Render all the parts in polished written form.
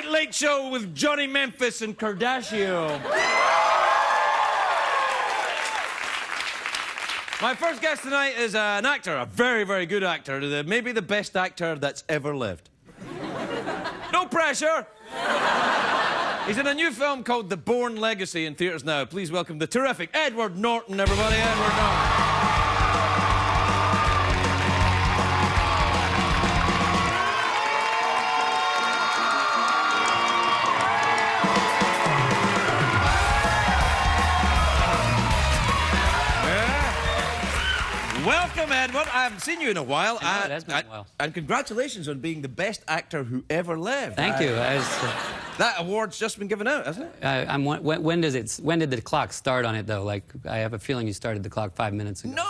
Late Late Show with Johnny Memphis and Kardashian. My first guest tonight is an actor, a very, very good actor, maybe the best actor that's ever lived. No pressure. He's in a new film called The Bourne Legacy in theaters now. Please welcome the terrific Edward Norton, everybody. Edward Norton. Welcome, Edward. I haven't seen you in a while. It has been a while. And congratulations on being the best actor who ever lived. Thank you. That award's just been given out, hasn't it? When did the clock start on it, though? Like, I have a feeling you started the clock 5 minutes ago. No.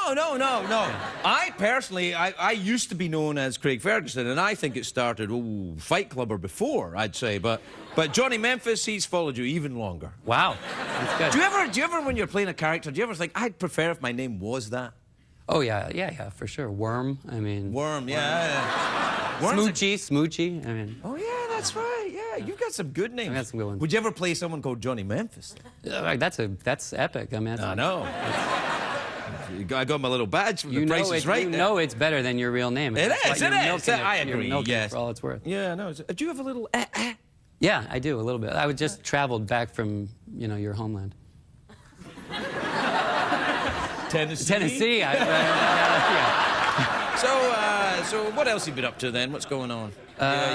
I personally, I used to be known as Craig Ferguson, and I think it started, Fight Club or before, I'd say. But Johnny Memphis, he's followed you even longer. Wow. That's good. Do you ever, when you're playing a character, do you ever think, I'd prefer if my name was that? Oh, yeah, for sure. Worm, I mean... Worm, yeah. Smoochie, I mean... Oh, yeah, that's right, yeah. You've got some good names. I got some good ones. Would you ever play someone called Johnny Memphis? That's epic. I mean, I know. I got my little badge from The Price is Right. You know it's better than your real name. It is. I agree, you're yes. for all it's worth. Yeah, no. Do you have a little Yeah, I do, a little bit. I just traveled back from, your homeland. Tennessee. Yeah. So what else have you been up to then? What's going on?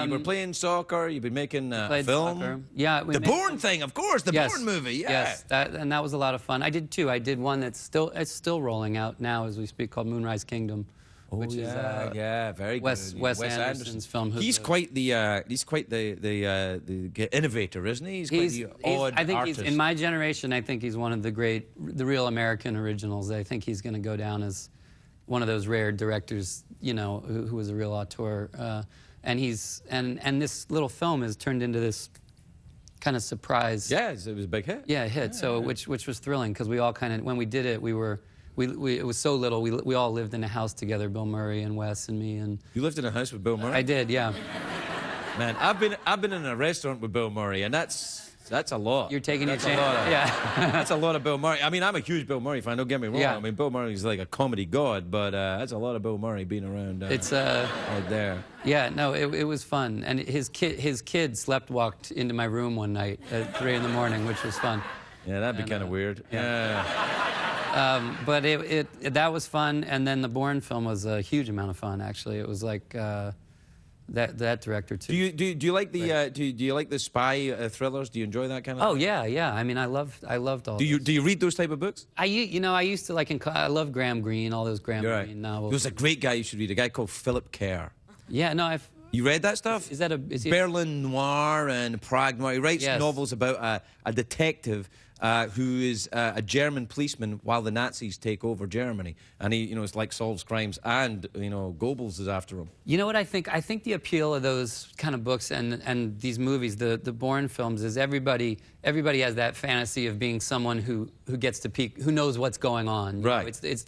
You were playing soccer. You've been making a film. Soccer. Yeah, the Bourne thing, of course. The Bourne movie. Yeah. Yes, that was a lot of fun. I did two. I did one that's still rolling out now as we speak, called Moonrise Kingdom. Which is very Wes Anderson's film. He's quite the innovator, isn't he? He's quite the odd I think artist. in my generation, I think he's one of the real American originals. I think he's going to go down as one of those rare directors, who was a real auteur. And this little film has turned into this kind of surprise. Yeah, it was a big hit. Yeah, hit. Yeah, so which was thrilling because we all kind of, when we did it, it was so little. We all lived in a house together, Bill Murray and Wes and me. And you lived in a house with Bill Murray? I did, yeah. Man, I've been in a restaurant with Bill Murray, and that's a lot. You're taking your chance. Yeah. That's a lot of Bill Murray. I mean, I'm a huge Bill Murray fan. Don't get me wrong. Yeah. I mean, Bill Murray's like a comedy god, but that's a lot of Bill Murray being around. It's right there. Yeah, no, it was fun, and his kid walked into my room one night at 3 in the morning, which was fun. Yeah, that'd be kind of weird. Yeah. But that was fun, and then the Bourne film was a huge amount of fun. Actually, it was like that director too. Do you like the do you like the spy thrillers? Do you enjoy that kind of? Oh yeah. I mean, I loved all. Do you read those type of books? I used to I love Graham Greene, all those Graham Greene novels. There's a great guy you should read, a guy called Philip Kerr. Yeah, no, You read that stuff? Is he Berlin Noir and Prague Noir. He writes novels about a detective who is a German policeman while the Nazis take over Germany, and he, it's like solves crimes, and Goebbels is after him. You know what I think? I think the appeal of those kind of books and these movies, the Bourne films, is everybody has that fantasy of being someone who gets to peek, who knows what's going on. Right. It's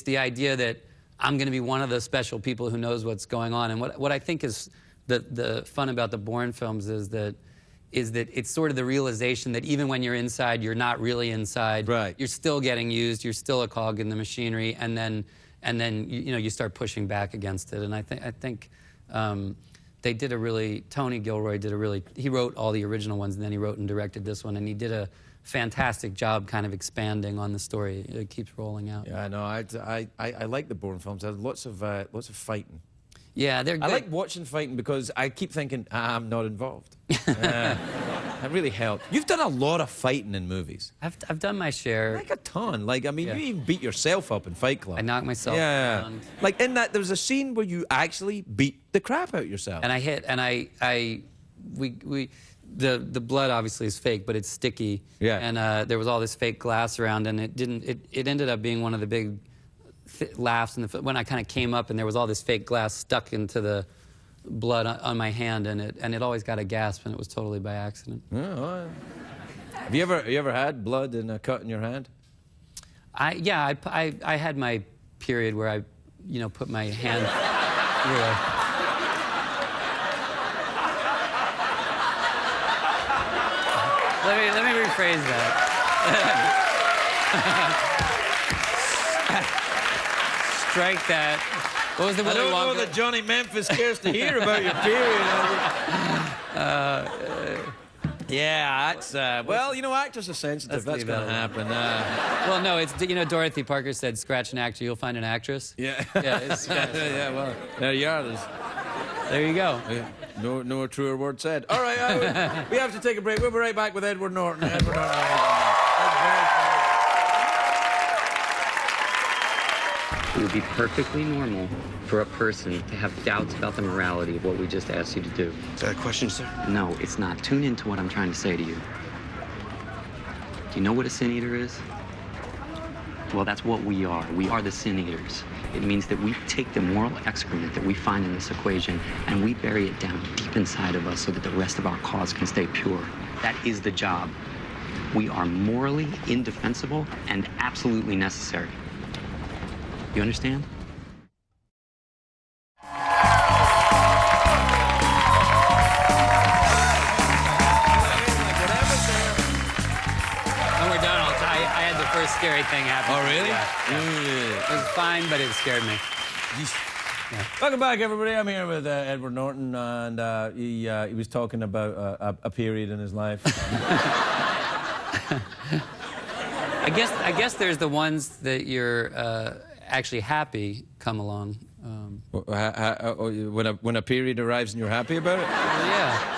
the idea that I'm going to be one of the special people who knows what's going on. And what I think is the fun about the Bourne films is that it's sort of the realization that even when you're inside, you're not really inside. Right. You're still getting used. You're still a cog in the machinery, and then you start pushing back against it. And I think they did Tony Gilroy he wrote all the original ones, and then he wrote and directed this one, and he did a fantastic job kind of expanding on the story. It keeps rolling out. Yeah, I know. I like the Bourne films. There's lots of fighting. Yeah, they're good. I like watching fighting because I keep thinking, I'm not involved. That really helped. You've done a lot of fighting in movies. I've done my share. Like a ton. Like, I mean, you even beat yourself up in Fight Club. I knocked myself down. Like, in that, there was a scene where you actually beat the crap out yourself. And I hit, and the blood obviously is fake, but it's sticky. Yeah. And there was all this fake glass around, and it ended up being one of the big laughs when I kind of came up, and there was all this fake glass stuck into the blood on my hand, and it always got a gasp, and it was totally by accident. Oh, have you ever had blood in a cut in your hand? I had my period where I put my hand through Let me rephrase that. Strike that. What was the Willy Wonka? I don't know that Johnny Memphis cares to hear about your period. Yeah, that's well, you know, actors are sensitive. That's going to happen. Well, no, it's, you know, Dorothy Parker said, "Scratch an actor, you'll find an actress." Yeah. Yeah. Yeah. Well, there you are. There you go. Yeah. No truer word said. All right, we have to take a break. We'll be right back with Edward Norton. Edward Norton. It would be perfectly normal for a person to have doubts about the morality of what we just asked you to do. Is that a question, sir? No, it's not. Tune into what I'm trying to say to you. Do you know what a sin eater is? Well, that's what we are. We are the sin eaters. It means that we take the moral excrement that we find in this equation and we bury it down deep inside of us so that the rest of our cause can stay pure. That is the job. We are morally indefensible and absolutely necessary. You understand? When we're done, I had the first scary thing happen. Oh, really? Yeah. It was fine, but it scared me. Yeah. Welcome back, everybody. I'm here with Edward Norton, and he was talking about a period in his life. I guess there's the ones that you're actually happy come along. When a period arrives and you're happy about it? Yeah.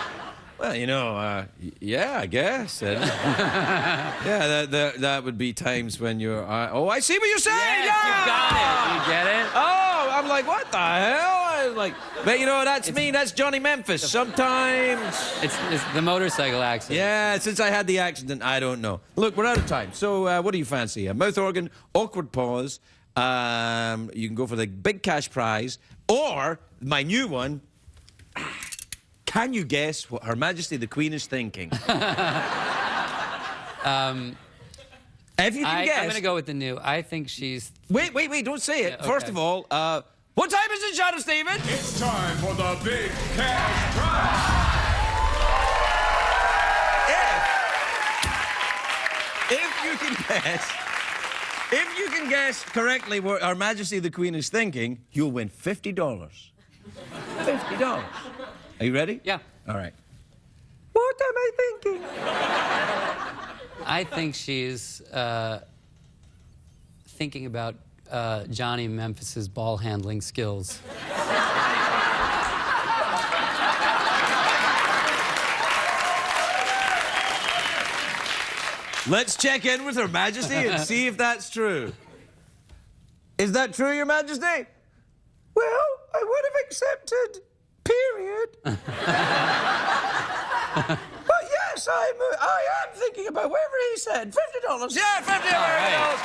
Well, you know, yeah, I guess. Yeah, that would be times when you're. Oh, I see what you're saying. Yes, yeah! you got it. You get it? Oh, I'm like, what the hell? I was like, but you know, that's me. That's Johnny Memphis. Sometimes. It's the motorcycle accident. Yeah, since I had the accident, I don't know. Look, we're out of time. So, what do you fancy? A mouth organ, awkward pause. You can go for the big cash prize, or my new one. Can you guess what Her Majesty the Queen is thinking? If you can guess. I'm going to go with the new. I think she's... Wait, don't say it. Yeah, okay. First of all, what time is it, Shadow Stephen? It's time for the big cash prize. If you can guess correctly what Her Majesty the Queen is thinking, you'll win $50. $50. Are you ready? Yeah. All right. What am I thinking? I think she's thinking about Johnny Memphis's ball handling skills. Let's check in with Her Majesty and see if that's true. Is that true, Your Majesty? Well, I would have accepted, period. But yes, I am thinking about whatever he said. $50. Yeah, $50. All right.